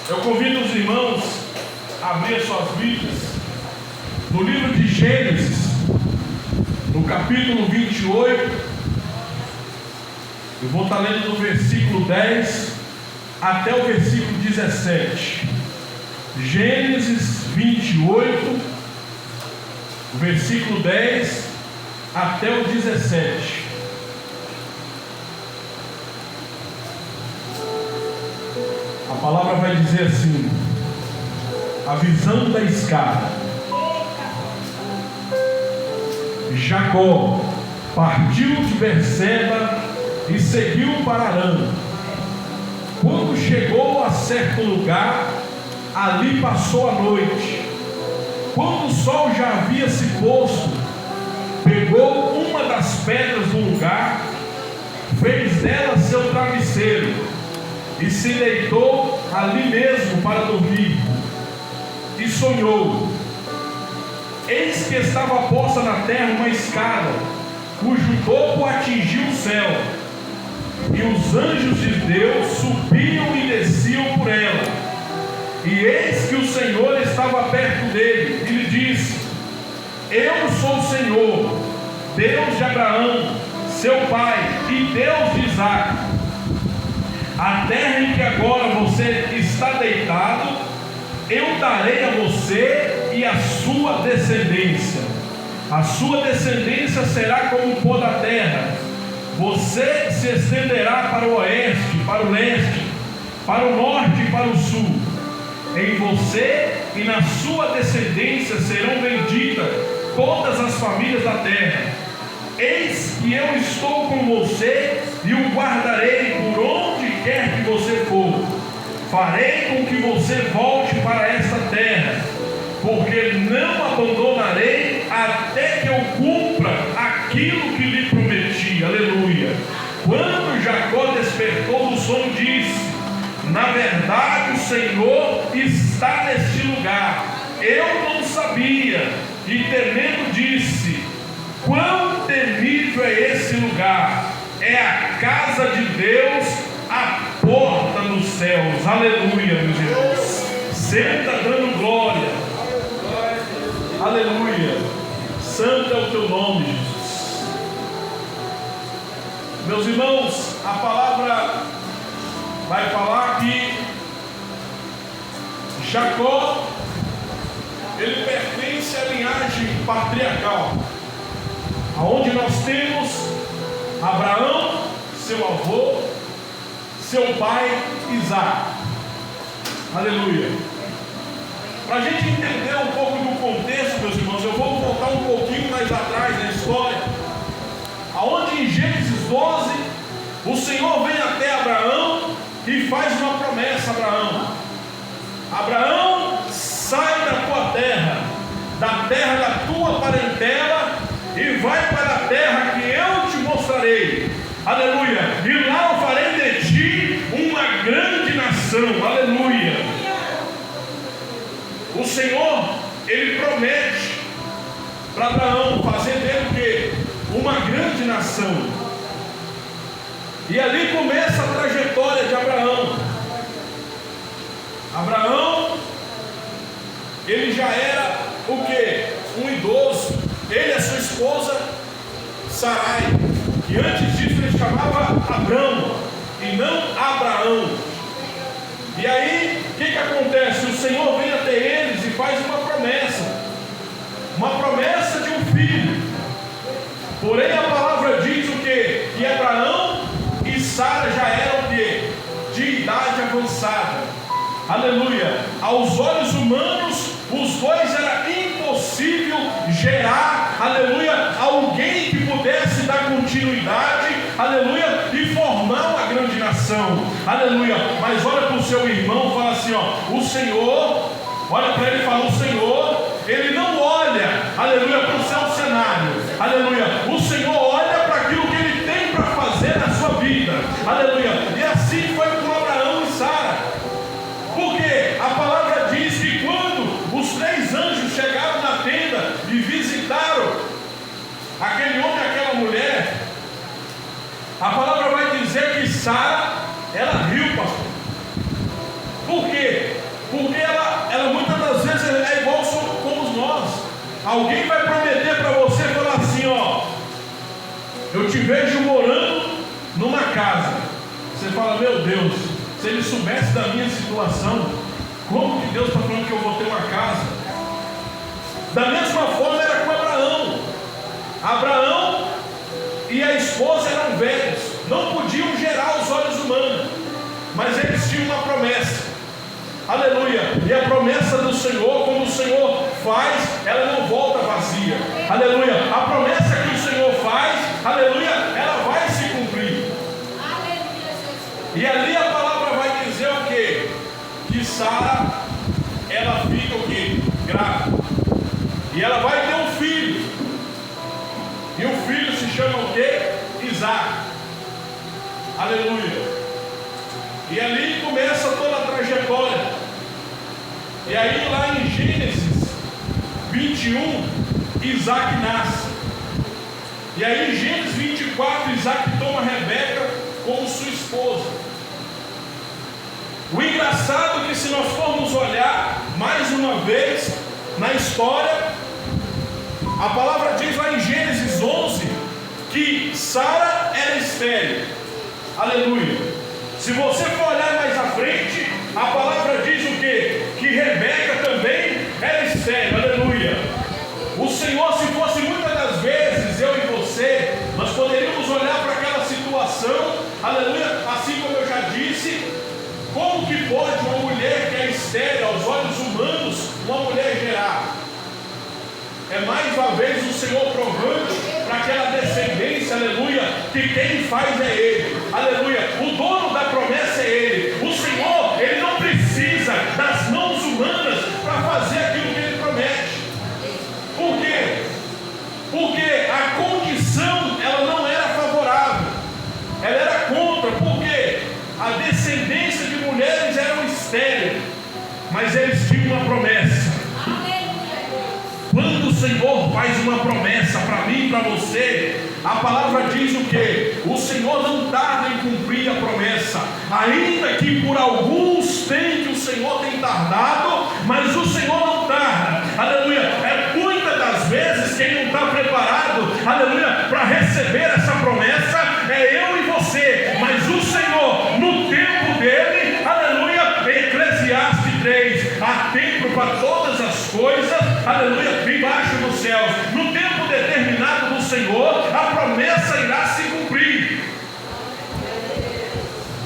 Eu convido os irmãos a abrir as suas Bíblias no livro de Gênesis, no capítulo 28. Eu vou estar lendo do versículo 10 até o versículo 17. Gênesis 28, o versículo 10 até o 17. A palavra vai dizer assim: a visão da escada. Jacó partiu de Berseba e seguiu para Harã. Quando chegou a certo lugar, ali passou a noite. Quando o sol já havia se posto, pegou uma das pedras do lugar, fez dela seu travesseiro e se deitou ali mesmo para dormir. E sonhou: eis que estava posta na terra uma escada, cujo topo atingiu o céu, e os anjos de Deus subiam e desciam por ela. E eis que o Senhor estava perto dele e lhe disse: eu sou o Senhor, Deus de Abraão, seu pai, e Deus de Isaque. A terra em que agora você está deitado, eu darei a você e a sua descendência. A sua descendência será como o pó da terra. Você se estenderá para o oeste, para o leste, para o norte e para o sul. Em você e na sua descendência serão benditas todas as famílias da terra. Eis que eu estou com você e o guardarei por onde quer que você for. Farei com que você volte para esta terra, porque não abandonarei até que eu cumpra aquilo que lhe prometi. Aleluia. Quando Jacó despertou do sono, disse: na verdade o Senhor está neste lugar. Eu não sabia. E temendo disse: quão temível é esse lugar! É a casa de Deus, a porta dos céus. Aleluia, meus irmãos. Senta dando glória. Aleluia. Santo é o teu nome, Jesus. Meus irmãos, a palavra vai falar que Jacó, ele pertence à linhagem patriarcal, aonde nós temos Abraão, seu avô, seu pai Isaque. Aleluia. Para a gente entender um pouco do contexto, meus irmãos, eu vou voltar um pouquinho mais atrás na história, aonde em Gênesis 12 o Senhor vem até Abraão e faz uma promessa a Abraão: Abraão, sai da tua terra, da terra da tua parentela, e vai para a terra que eu te mostrarei. Aleluia. E lá eu farei de ti uma grande nação. Aleluia. O Senhor, ele promete para Abraão fazer dele o quê? Uma grande nação. E ali começa a trajetória de Abraão. Abraão, ele já era o quê? Um idoso. Ele e a sua esposa Sarai. E antes disso ele chamava Abrão e não Abraão. E aí, o que acontece? O Senhor vem até eles e faz uma promessa. Uma promessa de um filho. Porém a palavra diz o quê? Que Abraão e Sara já eram o quê? De idade avançada. Aleluia. Aos olhos humanos, os dois era impossível gerar, aleluia, alguém que pudesse dar continuidade, aleluia, e formar uma grande nação, aleluia. Mas olha para o seu irmão e fala assim: ó, o Senhor, olha para ele e fala: o Senhor, ele não olha, aleluia, para o seu cenário, aleluia. O Senhor olha para aquilo que ele tem para fazer na sua vida, aleluia. E assim foi com Abraão e Sara. Porque a palavra diz que quando os 3 anjos chegaram na tenda e visitaram aquele homem e aquela mulher, a palavra vai dizer que Sara, ela riu, pastor. Por quê? Alguém vai prometer para você e falar assim, ó, eu te vejo morando numa casa. Você fala, meu Deus, se ele soubesse da minha situação, como que Deus está falando que eu vou ter uma casa? Da mesma forma era com Abraão. Abraão e a esposa eram velhos, não podiam gerar aos olhos humanos, mas eles tinham uma promessa. Aleluia. E a promessa do Senhor, quando o Senhor faz, ela não volta vazia. Aleluia. A promessa que o Senhor faz, aleluia, ela vai se cumprir. E ali a palavra vai dizer o quê? Que Sara, ela fica o quê? Grávida. E ela vai ter um filho. E o filho se chama o quê? Isaac. Aleluia. E ali começa toda a trajetória. E aí lá em Gênesis 21, Isaac nasce. E aí em Gênesis 24, Isaac toma Rebeca como sua esposa. O engraçado é que se nós formos olhar mais uma vez na história, a palavra diz lá em Gênesis 11 que Sara era estéril. Aleluia. Se você for olhar mais à frente, a palavra diz o quê? Que Rebeca também era estéril. Aleluia. O Senhor, se fosse muitas das vezes eu e você, nós poderíamos olhar para aquela situação, aleluia, assim como eu já disse, como que pode uma mulher que é estéril aos olhos humanos, uma mulher gerar? É mais uma vez o Senhor provando para aquela descendência, aleluia, que quem faz é Ele, aleluia, o dono da promessa é Ele. O Senhor, Ele não precisa das mãos humanas para fazer aquilo que Ele promete. Por quê? Porque a condição, ela não era favorável, ela era contra, porque a descendência de mulheres eram estéreis, mas eles tinham uma promessa. Quando o Senhor faz uma promessa para mim e para você, a palavra diz o que? O Senhor não tarda em cumprir a promessa, ainda que por alguns tempos o Senhor tem tardado, mas o Senhor não tarda, aleluia. É muitas das vezes quem não está preparado, aleluia, para receber essa promessa é eu e você, mas o Senhor, no tempo dele, aleluia, Eclesiastes 3, há tempo para todas as coisas, aleluia, embaixo dos céus. No tempo determinado do Senhor, a promessa irá se cumprir.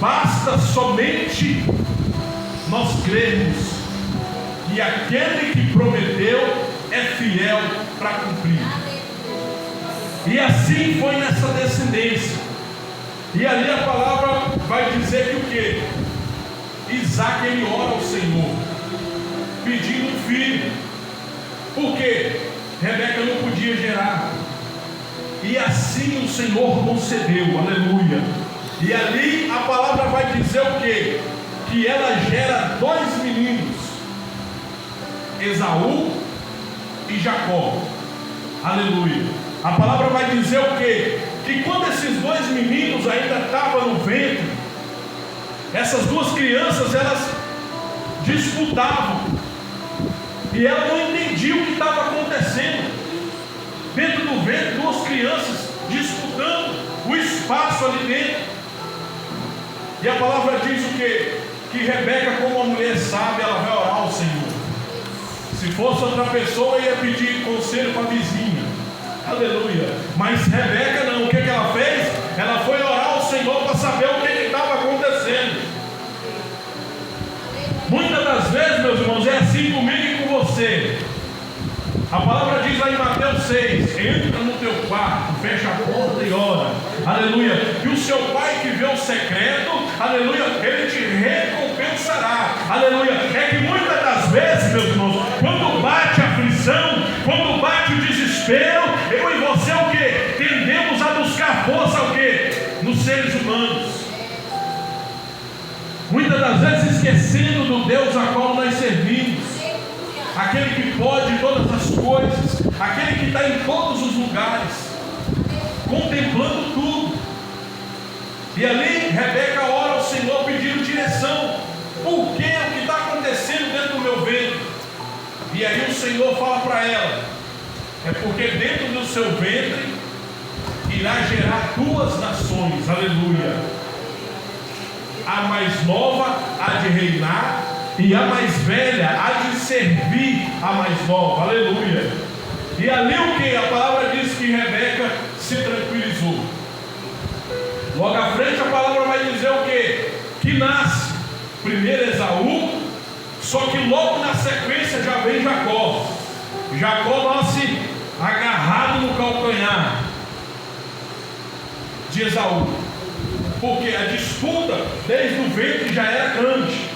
Basta somente nós crermos que aquele que prometeu é fiel para cumprir. E assim foi nessa descendência. E ali a palavra vai dizer que o quê? Isaac, ele ora ao Senhor pedindo um filho. Por quê? Rebeca não podia gerar. E assim o Senhor concedeu, aleluia. E ali a palavra vai dizer o quê? Que ela gera dois meninos, Esaú e Jacó, aleluia. A palavra vai dizer o quê? Que quando esses dois meninos ainda estavam no ventre, essas duas crianças, elas disputavam, e ela não entendia o que estava acontecendo. Dentro do ventre, duas crianças disputando o espaço ali dentro. E a palavra diz o quê? Que Rebeca, como uma mulher sábia, ela vai orar ao Senhor. Se fosse outra pessoa, ia pedir conselho para a vizinha, aleluia. Mas Rebeca não, o que ela fez? Ela foi orar ao Senhor para saber o que estava acontecendo. Muitas das vezes, meus irmãos, é assim comigo e com você. A palavra diz lá em Mateus 6: entra no teu quarto, fecha a porta e ora, aleluia, que o seu pai que vê o secreto, aleluia, ele te recompensará, aleluia. É que muitas das vezes, meus irmãos, quando bate a aflição, quando bate o desespero, eu e você o que? Tendemos a buscar força o que? Nos seres humanos. Muitas das vezes esquecendo do Deus a qual nós servimos, aquele que pode todas as coisas, aquele que está em todos os lugares, contemplando tudo. E ali Rebeca ora ao Senhor pedindo direção. Por que o que está acontecendo dentro do meu ventre? E aí o Senhor fala para ela é porque dentro do seu ventre irá gerar duas nações, aleluia. A mais nova há de reinar, e a mais velha há de servir a mais nova, aleluia. E ali o que? A palavra diz que Rebeca se tranquilizou. Logo à frente a palavra vai dizer o que? Que nasce primeiro Esaú, só que logo na sequência já vem Jacó. Jacó nasce agarrado no calcanhar de Esaú, porque a disputa desde o ventre já era grande.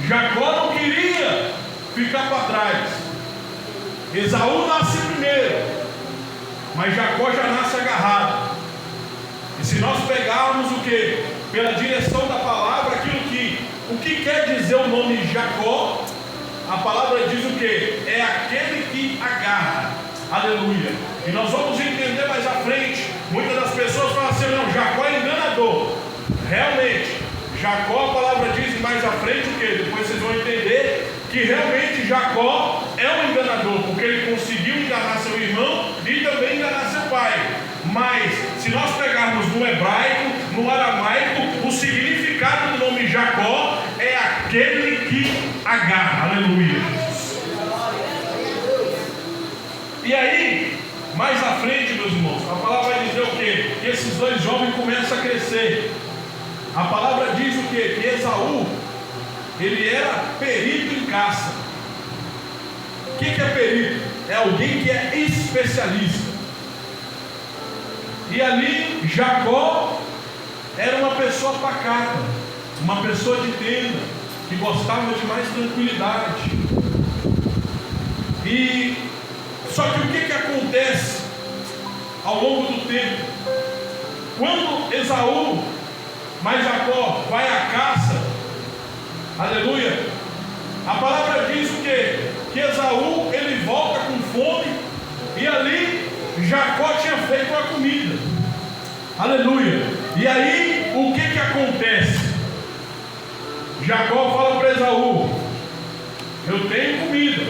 Jacó não queria ficar para trás. Esaú nasce primeiro, mas Jacó já nasce agarrado. E se nós pegarmos o que? Pela direção da palavra, o que quer dizer o nome Jacó? A palavra diz o que? É aquele que agarra, aleluia. E nós vamos entender mais à frente. Muitas das pessoas falam assim: não, Jacó é enganador. Realmente, Jacó, a palavra diz mais à frente o que? Depois vocês vão entender que realmente Jacó é um enganador, porque ele conseguiu enganar seu irmão e também enganar seu pai. Mas se nós pegarmos no hebraico, no aramaico, o significado do nome Jacó é aquele que agarra, aleluia. E aí, mais à frente, meus irmãos, a palavra vai dizer o quê? Que esses dois jovens começam a crescer. A palavra diz o quê? Que Esaú, ele era perito em caça. O que é perito? É alguém que é especialista. E ali Jacó era uma pessoa pacata, uma pessoa de tenda, que gostava de mais tranquilidade. E só que o que acontece ao longo do tempo? Quando Esaú mais Jacó vai à caça, aleluia, a palavra diz o quê? Que Esaú ele volta com fome, e ali Jacó tinha feito a comida, aleluia. E aí o que acontece? Jacó fala para Esaú: eu tenho comida,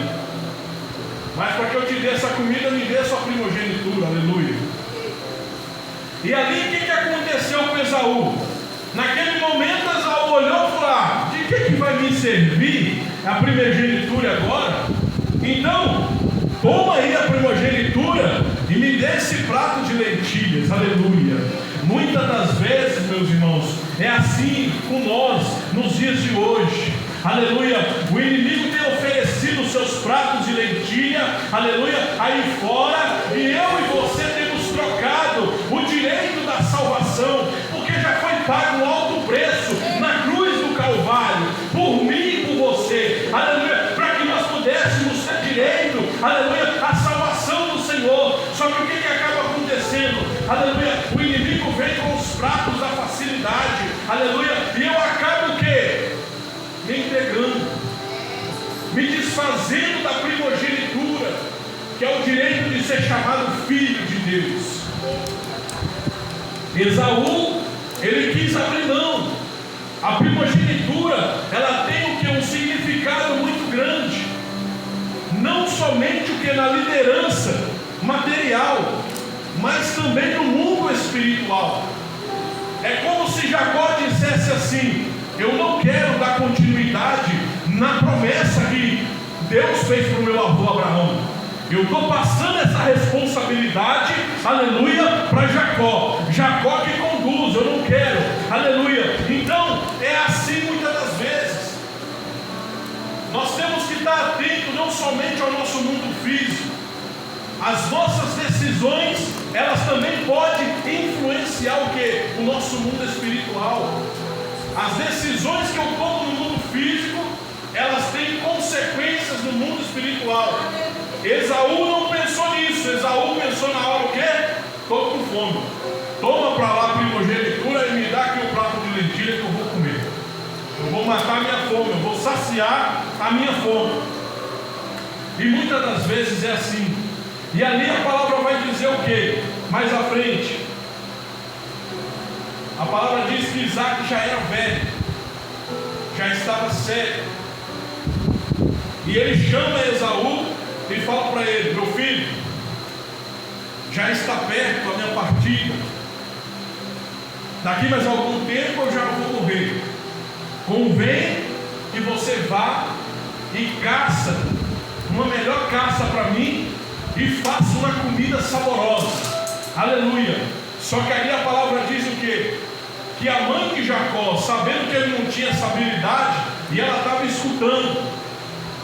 mas para que eu te dê essa comida, me dê a sua primogenitura, aleluia. E ali o que aconteceu com Esaú? Naquele momento Esaú olhou e falou: de que vai me servir a primogenitura agora? Então toma aí a primogenitura e me dê esse prato de lentilhas, aleluia. Muitas das vezes, meus irmãos, é assim com nós nos dias de hoje, aleluia. O inimigo tem oferecido os seus pratos de lentilha, aleluia, aí fora, e eu e você temos trocado o direito da salvação, porque já foi pago um alto preço na cruz do Calvário, por mim e por você, aleluia, para que nós pudéssemos ter direito, aleluia, à salvação do Senhor. Só que o que acaba acontecendo? Aleluia, o inimigo vem com os pratos da facilidade, aleluia, e eu acabo o quê? Me entregando, me desfazendo da primogenitura, que é o direito de ser chamado filho de Deus. Esaú, ele quis abrir mão. A primogenitura, ela tem o que? Um significado muito grande, não somente o que na liderança material, mas também no mundo espiritual. É como se Jacó dissesse assim: eu não quero dar continuidade na promessa que Deus fez para o meu avô Abraão. Eu estou passando essa responsabilidade, aleluia, para Jacó. Jacó que conduz, eu não quero, aleluia. Então, é assim muitas das vezes. Nós temos que estar atentos não somente ao nosso mundo físico. As nossas decisões, elas também podem influenciar o que? O nosso mundo espiritual. As decisões que eu tomo no mundo físico, elas têm consequências no mundo espiritual. Esaú não pensou nisso. Esaú pensou na hora o quê? Estou com fome. Toma para lá a primogenitura e me dá aqui um prato de lentilha que eu vou comer. Eu vou matar a minha fome, eu vou saciar a minha fome. E muitas das vezes é assim. E ali a palavra vai dizer o quê? Mais à frente, a palavra diz que Isaac já era velho, já estava cego, e ele chama Esaú e fala para ele: meu filho, já está perto a minha partida, daqui mais algum tempo eu já vou morrer. Convém que você vá e caça uma melhor caça para mim e faça uma comida saborosa. Aleluia. Só que ali a palavra diz o quê? Que a mãe de Jacó, sabendo que ele não tinha essa habilidade, e ela estava escutando,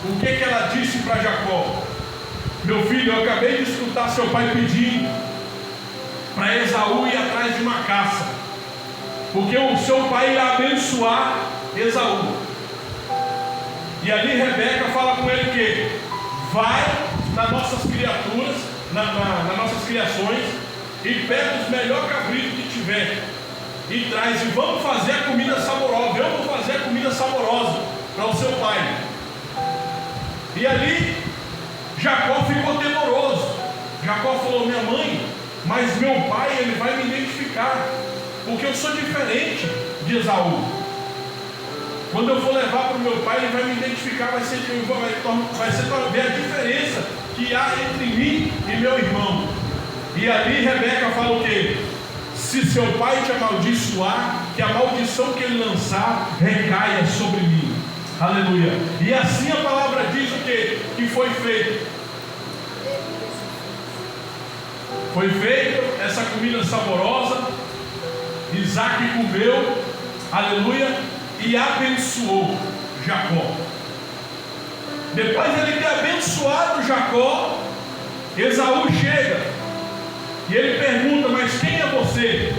o que ela disse para Jacó? Meu filho, eu acabei de escutar seu pai pedindo para Esaú ir atrás de uma caça, porque o seu pai ia abençoar Esaú. E ali Rebeca fala com ele que vai nas nossas criaturas, nas nossas criações, e pega os melhores cabritos que tiver e traz, e vamos fazer a comida saborosa. Eu vou fazer a comida saborosa para o seu pai. E ali Jacó ficou temoroso. Jacó falou: minha mãe, mas meu pai, ele vai me identificar, porque eu sou diferente de Esaú. Quando eu for levar para o meu pai, ele vai me identificar, vai ser ver a diferença que há entre mim e meu irmão. E ali Rebeca fala o quê? Se seu pai te amaldiçoar, que a maldição que ele lançar recaia sobre mim. Aleluia. E assim a palavra diz o quê? Que foi feito. Foi feita essa comida saborosa. Isaac comeu, aleluia, e abençoou Jacó. Depois ele ter abençoado Jacó, Esaú chega e ele pergunta: mas quem é você?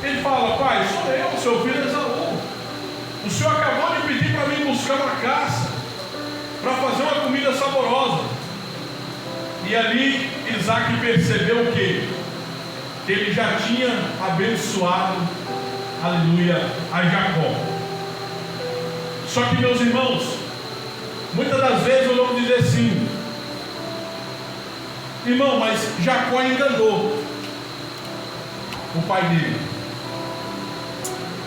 Ele fala: pai, sou eu, seu filho Esaú. O senhor acabou de pedir para mim buscar uma caça para fazer uma comida saborosa. E ali Isaac percebeu o quê? Que ele já tinha abençoado, aleluia, a Jacó. Só que, meus irmãos, muitas das vezes eu vou dizer assim: irmão, mas Jacó enganou o pai dele.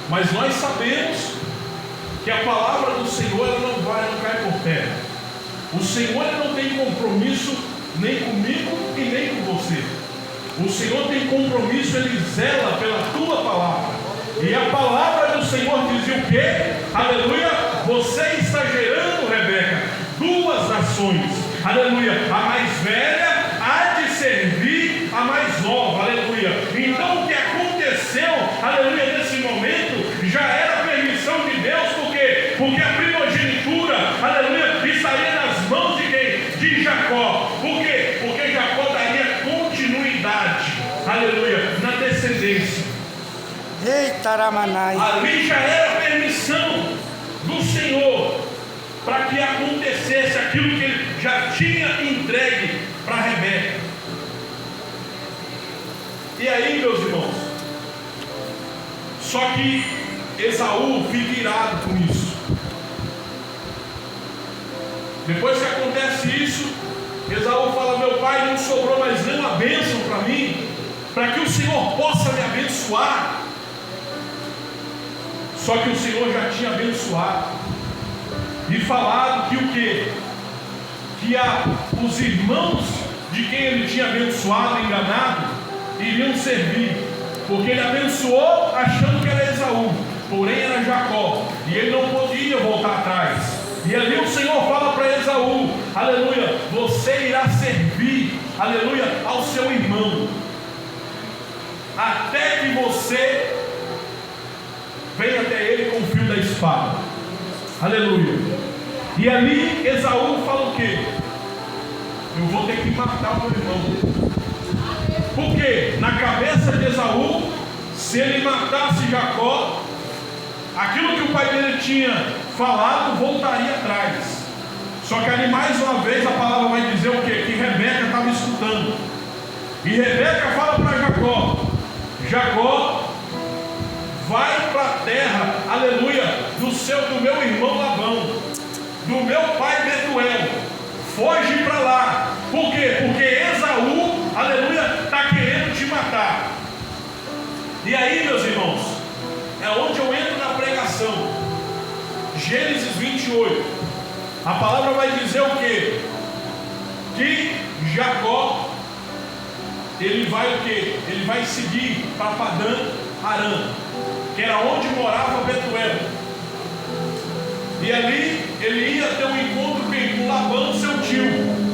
Mas nós sabemos que a palavra do Senhor, ela não cai por terra. O Senhor, ele não tem compromisso nem comigo e nem com você. O Senhor tem compromisso, ele zela pela tua palavra. E a palavra do Senhor dizia o quê? Aleluia. Você está gerando, Rebeca, duas nações. Aleluia. A mais velha há de servir a mais nova. Aleluia. Então o que aconteceu, aleluia, nesse momento, já era permissão de Deus. Por quê? Porque a primogenitura, aleluia, estaria nas mãos de quem? De Jacó. Por quê? Porque Jacó daria continuidade, aleluia, na descendência. Eita, Ramanai. Ali já era permissão do Senhor para que acontecesse aquilo que ele já tinha entregue para Rebeca. E aí, meus irmãos, só que Esaú fica irado com isso. Depois que acontece isso, Esaú fala: meu pai, não sobrou mais nenhuma bênção para mim, para que o Senhor possa me abençoar. Só que o Senhor já tinha abençoado e falado que o quê? Que os irmãos de quem ele tinha abençoado, enganado, iriam servir, porque ele abençoou achando que era Esaú, porém era Jacó, e ele não podia voltar atrás. E ali o Senhor fala para Esaú: aleluia, você irá servir, aleluia, ao seu irmão, até que você venha até ele com o fio da espada. Aleluia. E ali Esaú fala o quê? Eu vou ter que matar o meu irmão. Porque na cabeça de Esaú, se ele matasse Jacó, aquilo que o pai dele tinha falado voltaria atrás. Só que ali mais uma vez a palavra vai dizer o quê? Que Rebeca estava escutando. E Rebeca fala para Jacó: Jacó, vai para a terra, aleluia, do meu irmão Labão, do meu pai Betuel, foge para lá. Por quê? Porque Esaú, aleluia, está querendo te matar. E aí, meus irmãos, é onde eu entro na pregação. Gênesis 28, a palavra vai dizer o quê? que Jacó, ele vai o quê? Ele vai seguir para Padã Arã, que era onde morava Betuel. E ali ele ia ter um encontro com Labão, seu tio.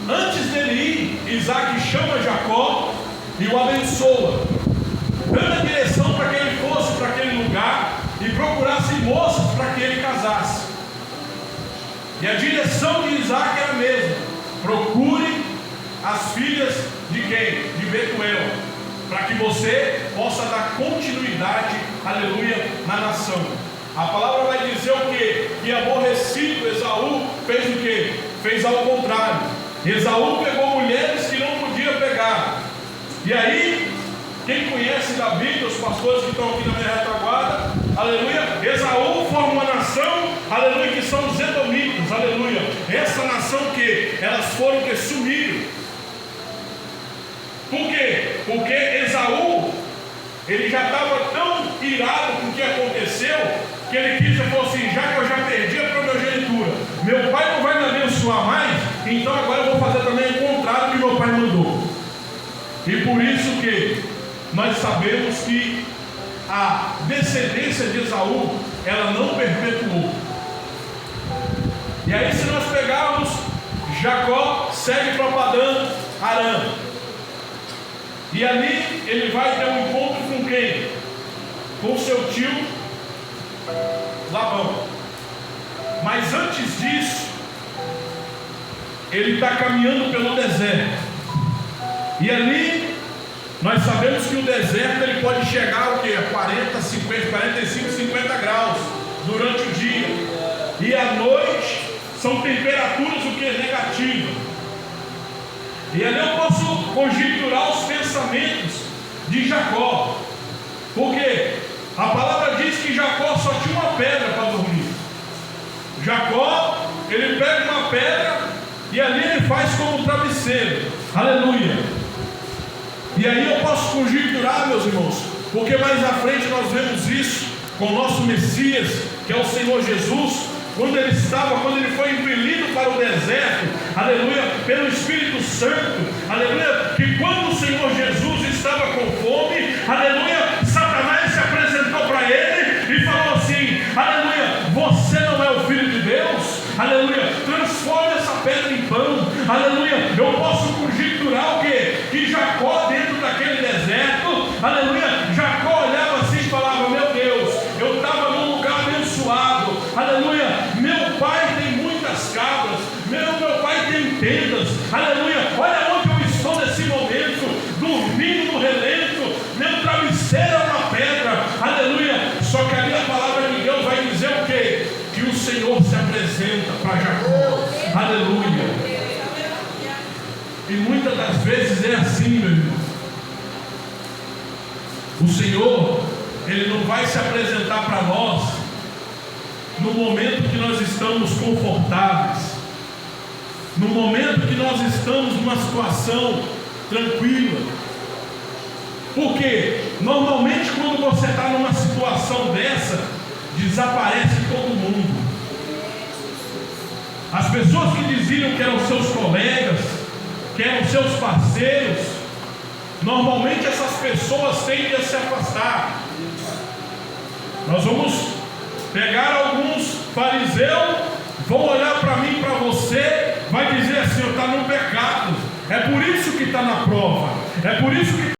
Antes dele ir, Isaac chama Jacó e o abençoa, dando a direção para que ele fosse para aquele lugar e procurasse moças para que ele casasse. E a direção de Isaac era a mesma: procure as filhas de quem? De Betuel, para que você possa dar continuidade, aleluia, na nação. A palavra vai dizer o quê? Que aborrecido Esaú fez o quê? Fez ao contrário. Esaú pegou mulheres que não podia pegar. E aí, quem conhece da Bíblia, os pastores que estão aqui na minha retaguarda, aleluia, Esaú forma uma nação, aleluia, que são os edomitas, aleluia. Essa nação que elas foram que sumiram. Por quê? Porque Esaú, ele já estava tão irado com o que aconteceu, que ele quis e falou assim: já que eu já perdi a primogenitura, meu pai não vai me abençoar mais, então agora eu vou fazer também o contrário que meu pai mandou. E por isso que nós sabemos que a descendência de Esaú, ela não perpetuou. E aí, se nós pegarmos, Jacó segue para Padã Arã, e ali ele vai ter um encontro com quem? Com seu tio Labão. Mas antes disso, ele está caminhando pelo deserto. E ali nós sabemos que o deserto ele pode chegar ao quê? A 40, 50, 45, 50 graus durante o dia. E à noite são temperaturas o que? Negativas. E ali eu posso conjecturar os pensamentos de Jacó. Porque a palavra diz que Jacó só tinha uma pedra para dormir. Jacó, ele pega uma pedra e ali ele faz como travesseiro. Aleluia. E aí eu posso conjecturar, meus irmãos, porque mais à frente nós vemos isso com o nosso Messias, que é o Senhor Jesus, quando ele foi impelido para o deserto, aleluia, pelo Espírito Santo, aleluia, que quando o Senhor Jesus estava com fome, aleluia, Satanás se apresentou para ele e falou assim: aleluia, você não é o Filho de Deus, aleluia, transforme essa pedra em pão, aleluia. Eu posso conjecturar o quê? Que Jacó, dentro daquele deserto, aleluia, Jacó olhava assim e falava: meu Deus, eu estava num lugar abençoado, aleluia, meu pai tem muitas cabras, meu pai tem tendas, aleluia, olha onde eu estou nesse momento, dormindo no relento, meu travesseiro é uma pedra, aleluia. Só que ali a palavra de Deus vai dizer o quê? Que o Senhor se apresenta para Jacó, aleluia. E muitas das vezes é assim, meu irmão. O Senhor, Ele não vai se apresentar para nós no momento que nós estamos confortáveis, no momento que nós estamos numa situação tranquila. Porque normalmente quando você está numa situação dessa, desaparece todo mundo. As pessoas que diziam que eram seus colegas, que eram seus parceiros, normalmente essas pessoas tendem a se afastar. Nós vamos pegar alguns fariseus, vão olhar para mim, para você, vai dizer assim: está no pecado, é por isso que está na prova, é por isso que